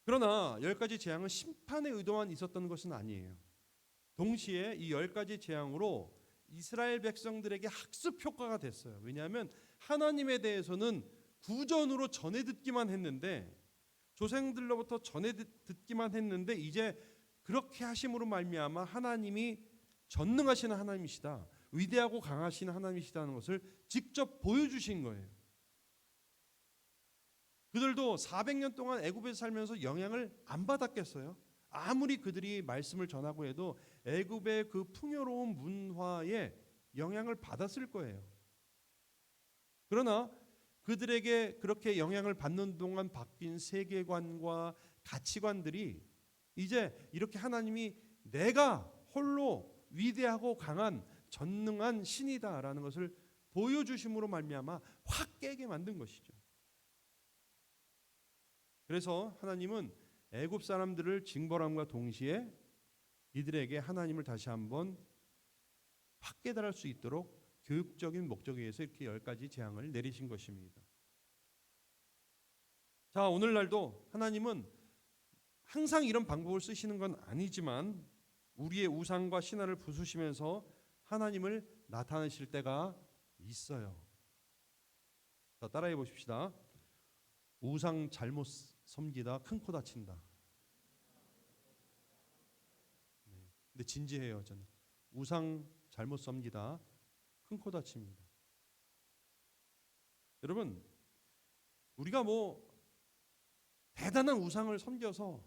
그러나 10가지 재앙은 심판의 의도만 있었던 것은 아니에요. 동시에 이 10가지 재앙으로 이스라엘 백성들에게 학습 효과가 됐어요. 왜냐하면 하나님에 대해서는 구전으로 전해 듣기만 했는데, 조상들로부터 전해 듣기만 했는데 이제 그렇게 하심으로 말미암아 하나님이 전능하신 하나님이시다, 위대하고 강하신 하나님이시다는 것을 직접 보여주신 거예요. 그들도 400년 동안 애굽에서 살면서 영향을 안 받았겠어요? 아무리 그들이 말씀을 전하고 해도 애굽의 그 풍요로운 문화에 영향을 받았을 거예요. 그러나 그들에게 그렇게 영향을 받는 동안 바뀐 세계관과 가치관들이 이제 이렇게 하나님이 내가 홀로 위대하고 강한 전능한 신이다라는 것을 보여주심으로 말미암아 확 깨게 만든 것이죠. 그래서 하나님은 애굽 사람들을 징벌함과 동시에 이들에게 하나님을 다시 한번 확 깨달을 수 있도록 교육적인 목적에 의해서 이렇게 10가지 재앙을 내리신 것입니다. 자, 오늘날도 하나님은 항상 이런 방법을 쓰시는 건 아니지만 우리의 우상과 신화를 부수시면서 하나님을 나타내실 때가 있어요. 자, 따라해 보십시다. 우상 잘못 섬기다 큰 코 다친다. 근데 진지해요. 저는 우상 잘못 섬기다 큰 코 다칩니다. 여러분, 우리가 뭐 대단한 우상을 섬겨서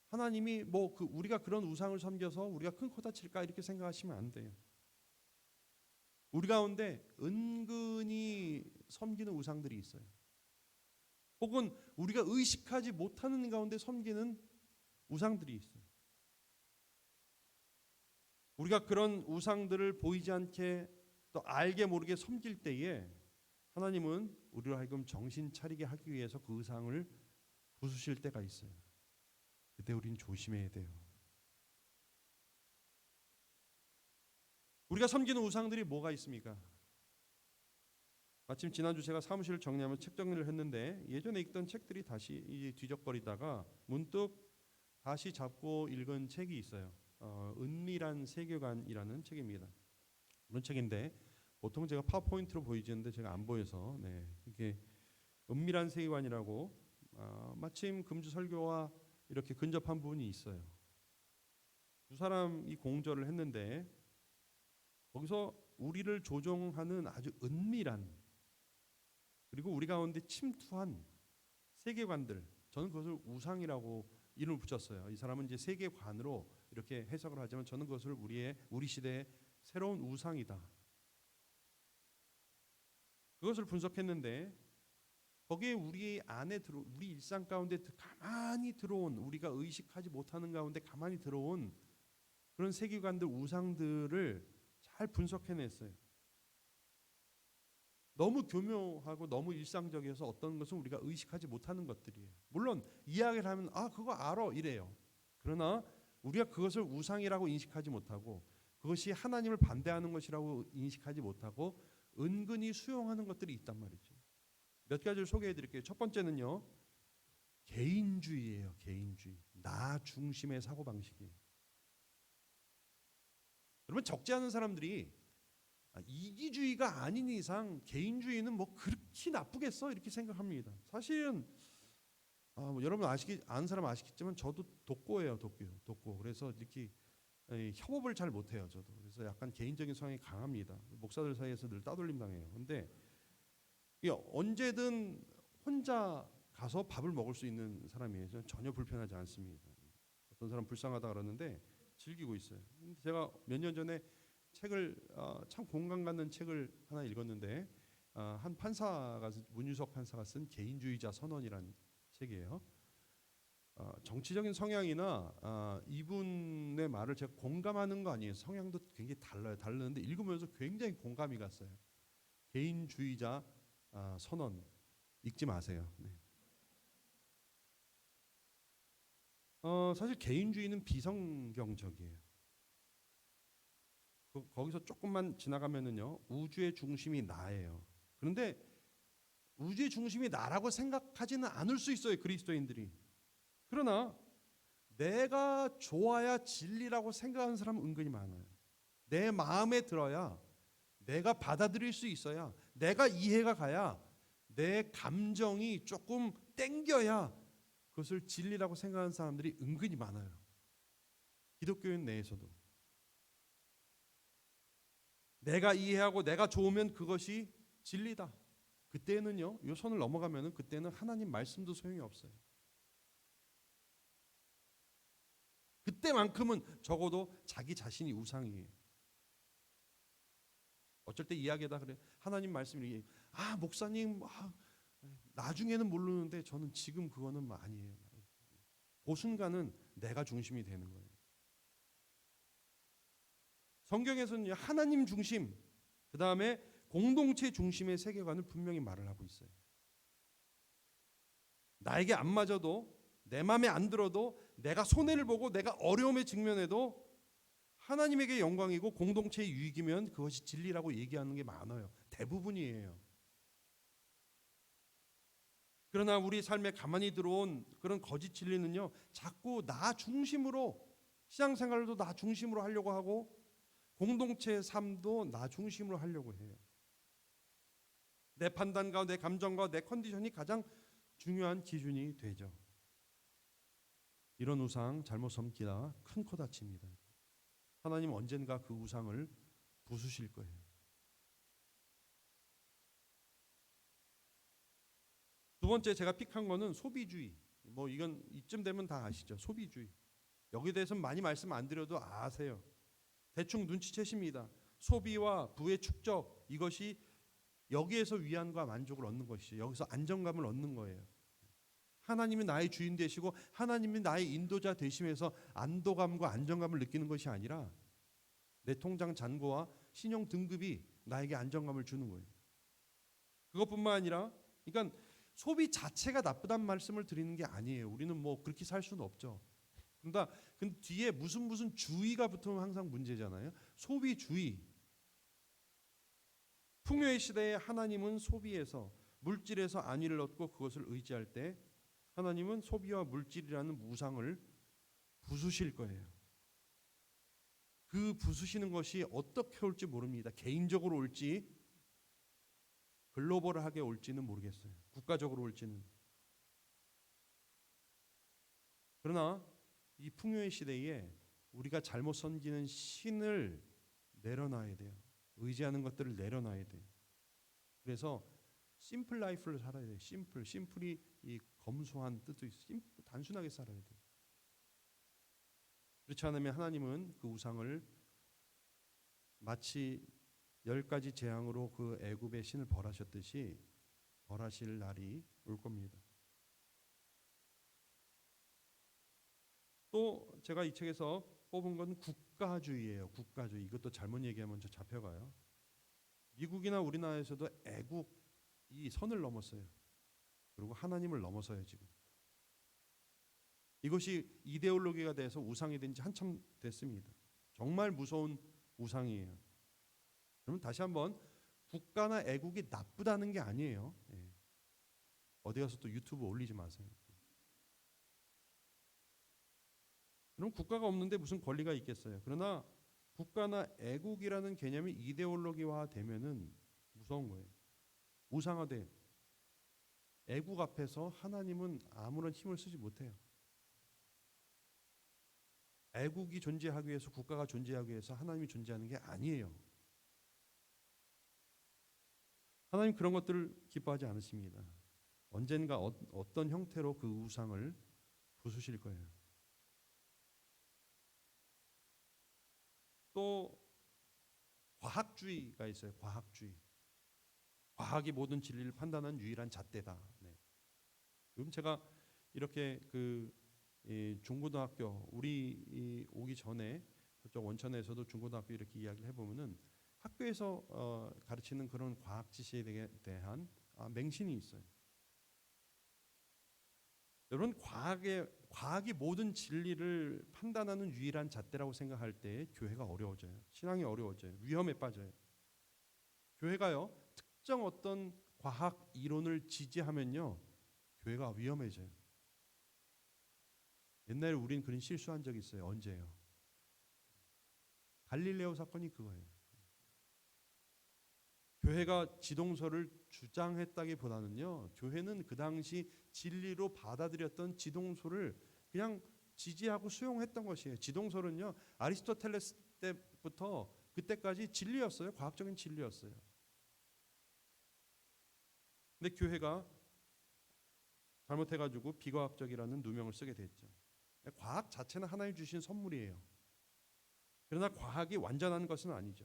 하나님이 우리가 그런 우상을 섬겨서 우리가 큰 코 다칠까 이렇게 생각하시면 안 돼요. 우리 가운데 은근히 섬기는 우상들이 있어요. 혹은 우리가 의식하지 못하는 가운데 섬기는 우상들이 있어요. 우리가 그런 우상들을 보이지 않게 또 알게 모르게 섬길 때에 하나님은 우리로 하여금 정신 차리게 하기 위해서 그 우상을 부수실 때가 있어요. 그때 우리는 조심해야 돼요. 우리가 섬기는 우상들이 뭐가 있습니까? 마침 지난주 제가 사무실을 정리하면 책 정리를 했는데 예전에 읽던 책들이 다시 이제 뒤적거리다가 문득 다시 잡고 읽은 책이 있어요. 은밀한 세계관이라는 책입니다. 그런 책인데 보통 제가 파워포인트로 보이지는데 제가 안 보여서 이게 은밀한 세계관이라고 마침 금주 설교와 이렇게 근접한 부분이 있어요. 두 사람이 공저를 했는데 거기서 우리를 조종하는 아주 은밀한 그리고 우리 가운데 침투한 세계관들, 저는 그것을 우상이라고 이름을 붙였어요. 이 사람은 이제 세계관으로 이렇게 해석을 하지만 저는 그것을 우리 시대의 새로운 우상이다. 그것을 분석했는데 거기에 우리 안에 우리 일상 가운데 가만히 들어온, 우리가 의식하지 못하는 가운데 가만히 들어온 그런 세계관들, 우상들을 잘 분석해냈어요. 너무 교묘하고 너무 일상적이어서 어떤 것은 우리가 의식하지 못하는 것들이에요. 물론 이야기를 하면 그거 알아 이래요. 그러나 우리가 그것을 우상이라고 인식하지 못하고 그것이 하나님을 반대하는 것이라고 인식하지 못하고 은근히 수용하는 것들이 있단 말이죠. 몇 가지를 소개해 드릴게요. 첫 번째는요, 개인주의예요. 개인주의. 나 중심의 사고방식이에요. 여러분, 적지 않은 사람들이 이기주의가 아닌 이상 개인주의는 뭐 그렇게 나쁘겠어 이렇게 생각합니다. 사실은 여러분 아는 사람 아시겠지만 저도 독고예요. 독고. 그래서 이렇게 협업을 잘 못해요. 저도. 그래서 약간 개인적인 성향이 강합니다. 목사들 사이에서 늘 따돌림 당해요. 근데 언제든 혼자 가서 밥을 먹을 수 있는 사람이에요. 저는 전혀 불편하지 않습니다. 어떤 사람 불쌍하다 그러는데 즐기고 있어요. 근데 제가 몇 년 전에 책을 참 공감 갖는 책을 하나 읽었는데 한 판사가 문유석 판사가 쓴 개인주의자 선언이라는 책이에요. 정치적인 성향이나 이분의 말을 제가 공감하는 거 아니에요. 성향도 굉장히 달라요. 다르는데 읽으면서 굉장히 공감이 갔어요. 개인주의자 선언 읽지 마세요. 사실 개인주의는 비성경적이에요. 거기서 조금만 지나가면은요, 우주의 중심이 나예요. 그런데 우주의 중심이 나라고 생각하지는 않을 수 있어요, 그리스도인들이. 그러나 내가 좋아야 진리라고 생각하는 사람은 은근히 많아요. 내 마음에 들어야, 내가 받아들일 수 있어야, 내가 이해가 가야, 내 감정이 조금 땡겨야 그것을 진리라고 생각하는 사람들이 은근히 많아요. 기독교인 내에서도. 내가 이해하고 내가 좋으면 그것이 진리다. 그때는요, 요 선을 넘어가면은 그때는 하나님 말씀도 소용이 없어요. 그때만큼은 적어도 자기 자신이 우상이에요. 어쩔 때 이야기하다 그래. 하나님 말씀이 목사님 나중에는 모르는데 저는 지금 그거는 아니에요. 그 순간은 내가 중심이 되는 거예요. 성경에서는 하나님 중심, 그 다음에 공동체 중심의 세계관을 분명히 말을 하고 있어요. 나에게 안 맞아도, 내 마음에 안 들어도, 내가 손해를 보고 내가 어려움에 직면해도 하나님에게 영광이고 공동체의 유익이면 그것이 진리라고 얘기하는 게 많아요. 대부분이에요. 그러나 우리 삶에 가만히 들어온 그런 거짓 진리는요, 자꾸 나 중심으로, 신앙생활도 나 중심으로 하려고 하고 공동체의 삶도 나 중심으로 하려고 해요. 내 판단과 내 감정과 내 컨디션이 가장 중요한 기준이 되죠. 이런 우상 잘못 섬기다 큰 코 다칩니다. 하나님 언젠가 그 우상을 부수실 거예요. 두 번째 제가 픽한 거는 소비주의. 이건 이쯤 되면 다 아시죠. 소비주의. 여기에 대해서는 많이 말씀 안 드려도 아세요. 대충 눈치채십니다. 소비와 부의 축적, 이것이 여기에서 위안과 만족을 얻는 것이죠. 여기서 안정감을 얻는 거예요. 하나님이 나의 주인 되시고 하나님이 나의 인도자 되심에서 안도감과 안정감을 느끼는 것이 아니라 내 통장 잔고와 신용 등급이 나에게 안정감을 주는 거예요. 그것뿐만 아니라, 그러니까 소비 자체가 나쁘단 말씀을 드리는 게 아니에요. 우리는 뭐 그렇게 살 수는 없죠. 근데 뒤에 무슨 주의가 붙으면 항상 문제잖아요. 소비주의. 풍요의 시대에 하나님은 소비에서 물질에서 안위를 얻고 그것을 의지할 때 하나님은 소비와 물질이라는 우상을 부수실 거예요. 그 부수시는 것이 어떻게 올지 모릅니다. 개인적으로 올지 글로벌하게 올지는 모르겠어요. 국가적으로 올지는. 그러나 이 풍요의 시대에 우리가 잘못 섬기는 신을 내려놔야 돼요. 의지하는 것들을 내려놔야 돼요. 그래서 심플 라이프를 살아야 돼요. 심플이 이 검소한 뜻도 있어요. 단순하게 살아야 돼요. 그렇지 않으면 하나님은 그 우상을 마치 10가지 재앙으로 그 애굽의 신을 벌하셨듯이 벌하실 날이 올 겁니다. 또 제가 이 책에서 뽑은 건 국가주의예요. 국가주의. 이것도 잘못 얘기하면 저 잡혀가요. 미국이나 우리나라에서도 애국이 선을 넘었어요. 그리고 하나님을 넘어서요 지금. 이것이 이데올로기가 돼서 우상이 된 지 한참 됐습니다. 정말 무서운 우상이에요. 그러면 다시 한번 국가나 애국이 나쁘다는 게 아니에요. 예. 어디 가서 또 유튜브 올리지 마세요. 그럼 국가가 없는데 무슨 권리가 있겠어요. 그러나 국가나 애국이라는 개념이 이데올로기화 되면은 무서운 거예요. 우상화돼. 애국 앞에서 하나님은 아무런 힘을 쓰지 못해요. 애국이 존재하기 위해서 국가가 존재하기 위해서 하나님이 존재하는 게 아니에요. 하나님 그런 것들을 기뻐하지 않으십니다. 언젠가 어떤 형태로 그 우상을 부수실 거예요. 또 과학주의가 있어요. 과학주의. 과학이 모든 진리를 판단하는 유일한 잣대다. 네. 요즘 제가 이렇게 중고등학교 우리 오기 전에 저쪽 원천에서도 중고등학교 이렇게 이야기를 해보면은 학교에서 가르치는 그런 과학 지식에 대한 맹신이 있어요. 여러분 과학이 모든 진리를 판단하는 유일한 잣대라고 생각할 때 교회가 어려워져요. 신앙이 어려워져요. 위험에 빠져요. 교회가요 특정 어떤 과학 이론을 지지하면요 교회가 위험해져요. 옛날에 우린 그런 실수한 적이 있어요. 언제요? 갈릴레오 사건이 그거예요. 교회가 지동설을 주장했다기보다는요 교회는 그 당시 진리로 받아들였던 지동설을 그냥 지지하고 수용했던 것이에요. 지동설은요 아리스토텔레스 때부터 그때까지 진리였어요. 과학적인 진리였어요. 근데 교회가 잘못해가지고 비과학적이라는 누명을 쓰게 됐죠. 과학 자체는 하나님 주신 선물이에요. 그러나 과학이 완전한 것은 아니죠.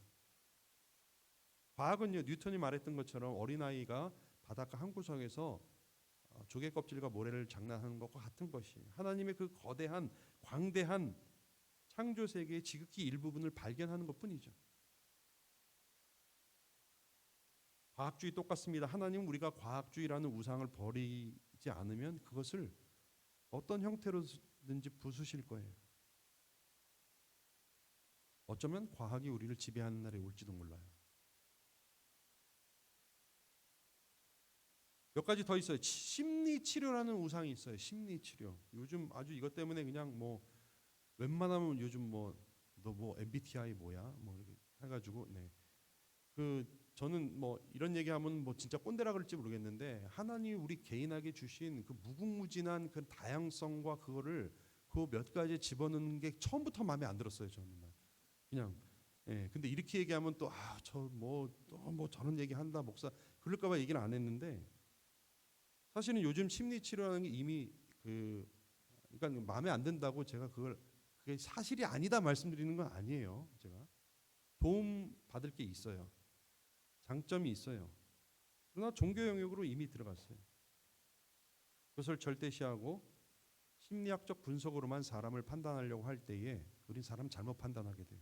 과학은요 뉴턴이 말했던 것처럼 어린아이가 바닷가 한 구석에서 조개 껍질과 모래를 장난하는 것과 같은 것이에요. 하나님의 그 거대한 광대한 창조 세계의 지극히 일부분을 발견하는 것뿐이죠. 과학주의 똑같습니다. 하나님은 우리가 과학주의라는 우상을 버리지 않으면 그것을 어떤 형태로든지 부수실 거예요. 어쩌면 과학이 우리를 지배하는 날이 올지도 몰라요. 몇 가지 더 있어요. 심리치료라는 우상이 있어요. 심리치료. 요즘 아주 이것 때문에 그냥 뭐 웬만하면 요즘 뭐 너 뭐 MBTI 뭐야 뭐 이렇게 해가지고 저는 뭐 이런 얘기하면 뭐 진짜 꼰대라 그럴지 모르겠는데 하나님이 우리 개인에게 주신 그 무궁무진한 그 다양성과 그거를 그 몇 가지 집어넣는 게 처음부터 마음에 안 들었어요. 저는 그냥 근데 이렇게 얘기하면 또 저 뭐 저런 얘기 한다 목사 그럴까봐 얘기를 안 했는데 사실은 요즘 심리 치료라는 게 이미 그러니까 마음에 안 든다고 제가 그게 사실이 아니다 말씀드리는 건 아니에요. 제가 도움 받을 게 있어요. 장점이 있어요. 그러나 종교 영역으로 이미 들어갔어요. 그것을 절대시하고 심리학적 분석으로만 사람을 판단하려고 할 때에 우린 사람 잘못 판단하게 돼요.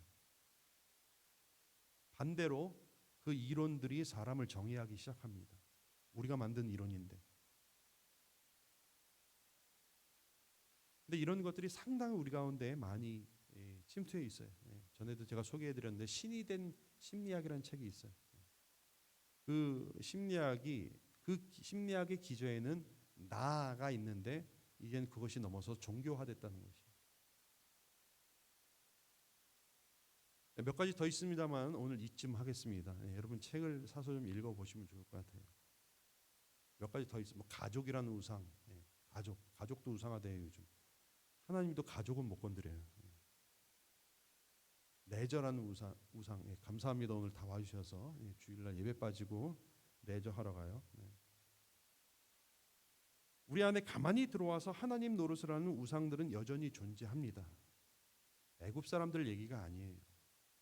반대로 그 이론들이 사람을 정의하기 시작합니다. 우리가 만든 이론인데. 근데 이런 것들이 상당히 우리 가운데 많이 침투해 있어요. 전에도 제가 소개해드렸는데 신이 된 심리학이라는 책이 있어요. 그 심리학의 기저에는 나가 있는데 이젠 그것이 넘어서 종교화됐다는 것이. 몇 가지 더 있습니다만 오늘 이쯤 하겠습니다. 여러분 책을 사서 좀 읽어보시면 좋을 것 같아요. 몇 가지 더 있어. 뭐 가족이라는 우상, 가족도 우상화돼요 요즘. 하나님도 가족은 못 건드려요. 내저라는 우상. 감사합니다. 오늘 다 와주셔서 주일날 예배 빠지고 내저하러 가요. 우리 안에 가만히 들어와서 하나님 노릇을 하는 우상들은 여전히 존재합니다. 애굽 사람들 얘기가 아니에요.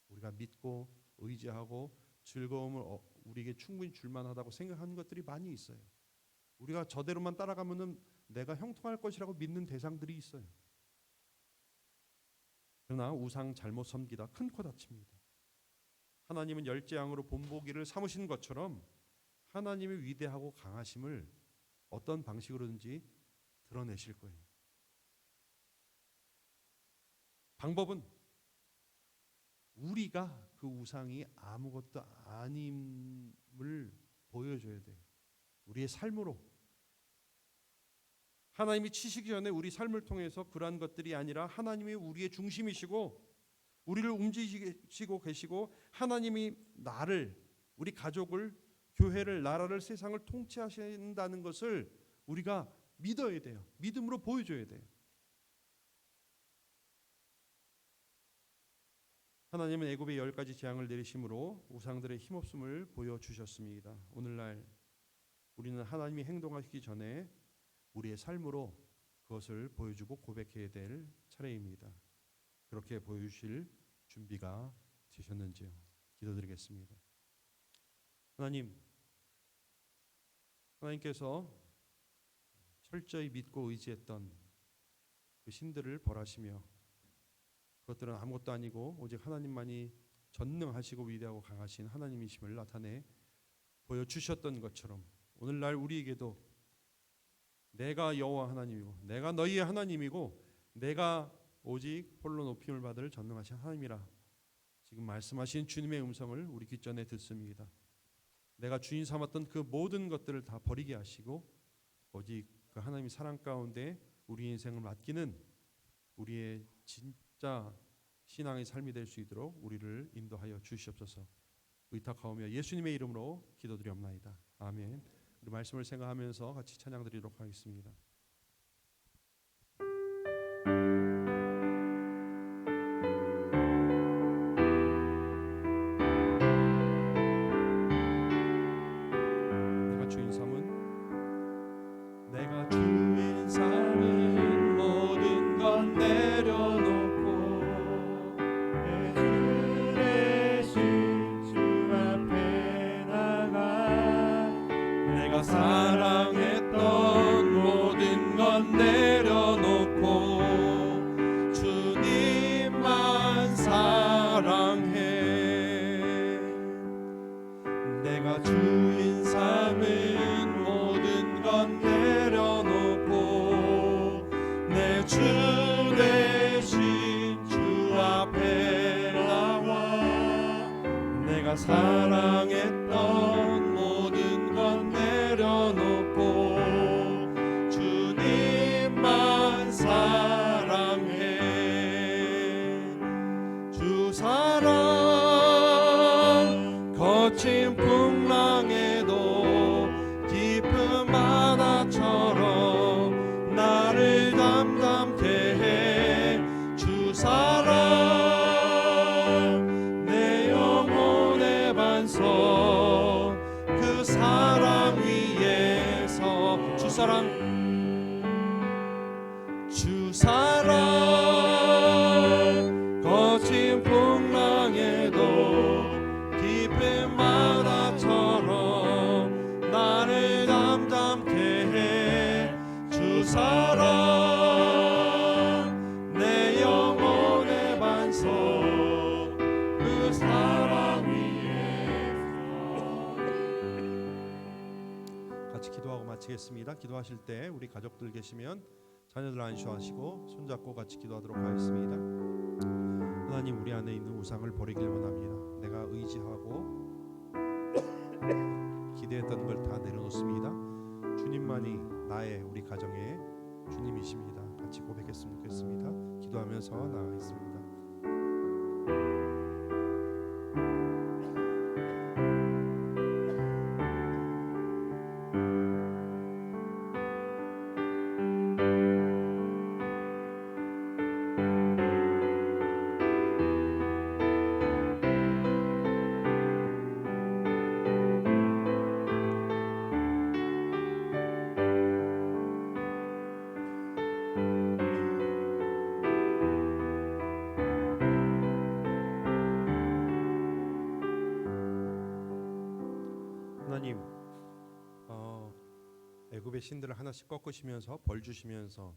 우리가 믿고 의지하고 즐거움을 우리에게 충분히 줄만하다고 생각하는 것들이 많이 있어요. 우리가 저대로만 따라가면은 내가 형통할 것이라고 믿는 대상들이 있어요. 그러나 우상 잘못 섬기다 큰 코 다칩니다. 하나님은 열재앙으로 본보기를 삼으신 것처럼 하나님의 위대하고 강하심을 어떤 방식으로든지 드러내실 거예요. 방법은 우리가 그 우상이 아무것도 아님을 보여줘야 돼요. 우리의 삶으로. 하나님이 치시기 전에 우리 삶을 통해서 그러한 것들이 아니라 하나님이 우리의 중심이시고 우리를 움직이시고 계시고 하나님이 나를, 우리 가족을, 교회를, 나라를, 세상을 통치하신다는 것을 우리가 믿어야 돼요. 믿음으로 보여줘야 돼요. 하나님은 애굽에 10가지 재앙을 내리심으로 우상들의 힘없음을 보여주셨습니다. 오늘날 우리는 하나님이 행동하시기 전에 우리의 삶으로 그것을 보여주고 고백해야 될 차례입니다. 그렇게 보여주실 준비가 되셨는지요? 기도드리겠습니다. 하나님께서 철저히 믿고 의지했던 그 신들을 벌하시며 그것들은 아무것도 아니고 오직 하나님만이 전능하시고 위대하고 강하신 하나님이심을 나타내 보여주셨던 것처럼 오늘날 우리에게도 내가 여호와 하나님이고 내가 너희의 하나님이고 내가 오직 홀로 높임을 받을 전능하신 하나님이라 지금 말씀하신 주님의 음성을 우리 귓전에 듣습니다. 내가 주인 삼았던 그 모든 것들을 다 버리게 하시고 오직 그 하나님의 사랑 가운데 우리 인생을 맡기는 우리의 진짜 신앙의 삶이 될 수 있도록 우리를 인도하여 주시옵소서. 의탁하오며 예수님의 이름으로 기도드리옵나이다. 아멘. 우리 말씀을 생각하면서 같이 찬양 드리도록 하겠습니다. 내가 주인 삼은 모든 건 내려놓고 내 주 대신 주 앞에 나가 내가 사랑했던 모든 건 내려놓고 주님만 사랑해. 내가 주인 삼은 모든 건 내려놓고 내 주 대신 주 앞에 나와 내가 사랑했던 모든 건 내려놓고 주님만 사랑해. 주 사랑 거친 풍랑에도 깊은 바다처럼 나를 담담케 해. 주 사랑 내 영혼의 반석 그 사랑 위에서 주 사랑 거친 풍랑에도 깊은 바다처럼 나를 담담케 해. 주 사랑 내 영혼의 반석 그 사랑 위에서. 같이 기도하고 마치겠습니다. 기도하실 때 우리 가족들 계시면 자녀들 안수하시고 손잡고 같이 기도하도록 하겠습니다. 하나님, 우리 안에 있는 우상을 버리길 원합니다. 내가 의지하고 기대했던 걸 다 내려놓습니다. 주님만이 나의 우리 가정의 주님이십니다. 같이 고백했으면 좋겠습니다. 기도하면서 나아가겠습니다. 하나님, 애굽의 신들을 하나씩 꺾으시면서 벌 주시면서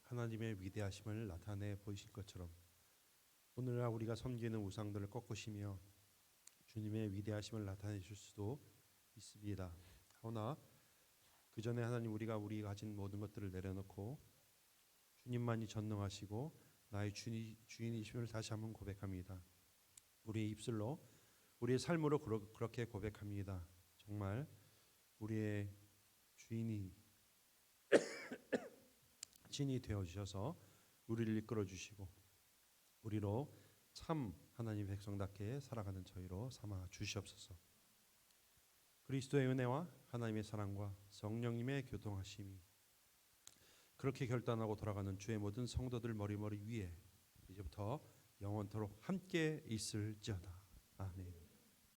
하나님의 위대하심을 나타내 보이실 것처럼 오늘날 우리가 섬기는 우상들을 꺾으시며 주님의 위대하심을 나타내 줄 수도 있습니다. 그러나 그 전에 하나님, 우리가 가진 모든 것들을 내려놓고 주님만이 전능하시고 나의 주인이심을 다시 한번 고백합니다. 우리의 입술로, 우리의 삶으로 그렇게 고백합니다. 정말 우리의 주인이 되어 주셔서 우리를 이끌어 주시고 우리로 참 하나님 백성답게 살아가는 저희로 삼아 주시옵소서. 그리스도의 은혜와 하나님의 사랑과 성령님의 교통하심이 그렇게 결단하고 돌아가는 주의 모든 성도들 머리머리 위에 이제부터 영원토록 함께 있을지어다. 아멘.